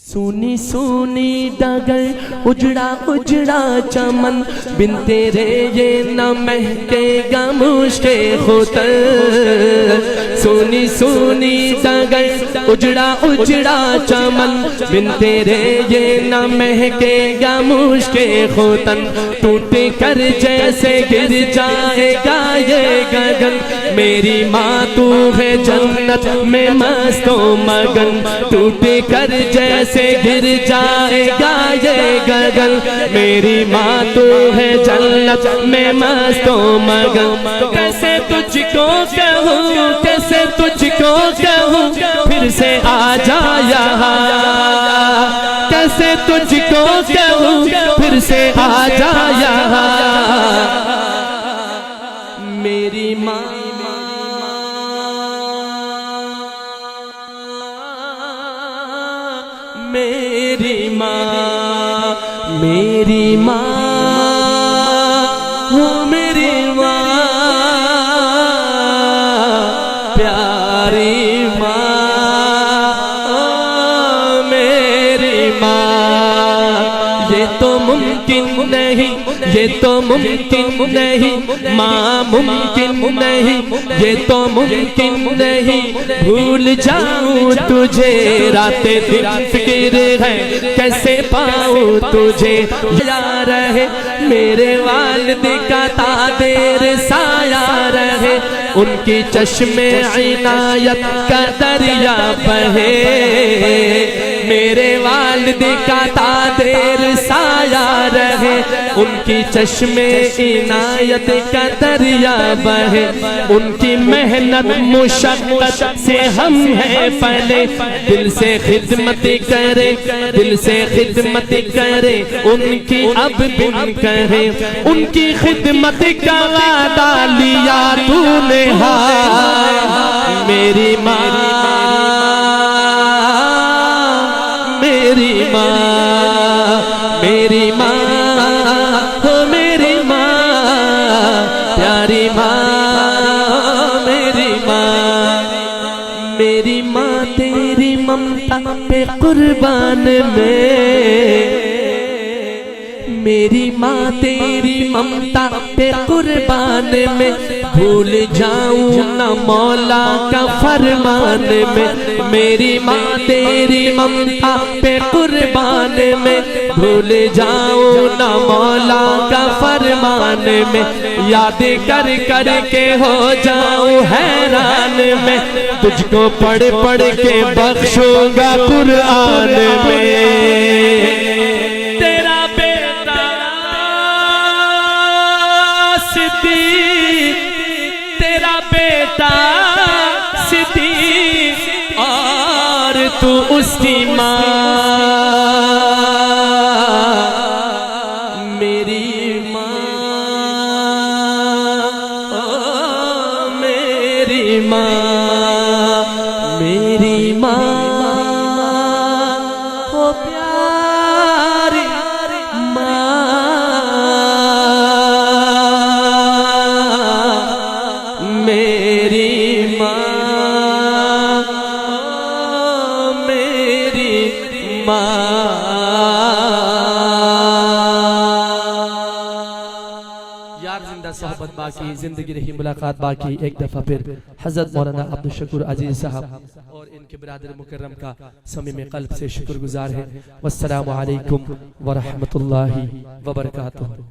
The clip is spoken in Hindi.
सुनी सुनी डगर उजड़ा उजड़ा चमन बिन तेरे ये न महकेगा मुश्के खुतर। सुनी सुनी डगर उजड़ा उजड़ा चमन बिन तेरे ये न महकेगा मुश्के खुतन। टूट कर जैसे गिर जाएगा ये गगन, मेरी माँ तू है जन्नत में मस्तो मगन। टूट कर जैसे गिर जाएगा ये गगन, मेरी माँ तू है जन्नत में मस्तो मगन। कैसे तुझको कहूँ कैसे तुझको कहूँ फिर से आ जा यहाँ, कैसे तुझको कहूँ फिर से आ जा यहाँ। मेरी माँ मेरी माँ मेरी माँ हो मेरी माँ प्यारी माँ ओ मेरी माँ। ये तो मुमकिन नहीं ये तो मुमकिन नहीं माँ मुमकिन नहीं ये तो मुमकिन नहीं। भूल जाऊँ तुझे रातें दिन फिक्र है कैसे पाऊँ तुझे। यार रहे मेरे वालिद का तादेर साया रहे, उनकी चश्मे इनायत का दरिया बहे। मेरे वालिद का तादेर साया रहे, उनकी चश्मे इनायत का दरिया बहे। उनकी मेहनत मुशक्कत से हम हैं पहले, दिल से खिदमत करे दिल से खिदमत करे उनकी अब बिन कहे। उनकी खिदमत का वादा लिया तूने हाँ मेरी माँ मेरी माँ मेरी माँ हो मेरी माँ प्यारी माँ मेरी माँ। मेरी माँ तेरी ममता पे कुर्बान में, मेरी माँ तेरी ममता पे कुर्बान में। भूल जाऊं न मौला का फरमान में, मेरी माँ तेरी ममता पे कुर्बान में। भूल जाऊं न मौला का फरमान में, याद कर कर के हो जाऊं हैरान में। तुझको पढ़ पढ़ के बख्शूंगा कुरान में। तेरा बेटा सिद्दीक तेरा बेटा सिद्दीक और तू उसकी माँ मेरी माँ ओ मेरी माँ मेरी माँ ओ प्यारी माँ मेरी माँ ओ मेरी माँ। यार जिंदा सोहबत बाकी जिंदगी रही मुलाकात बाकी। एक दफा फिर हजरत मौलाना अब्दुल शकूर अजीज साहब और इनके बिरादर मुकर्रम का समीम कल्ब से शुक्रगुजार है। वस्सलामु अलैकुम व रहमतुल्लाहि व बरकातुहू।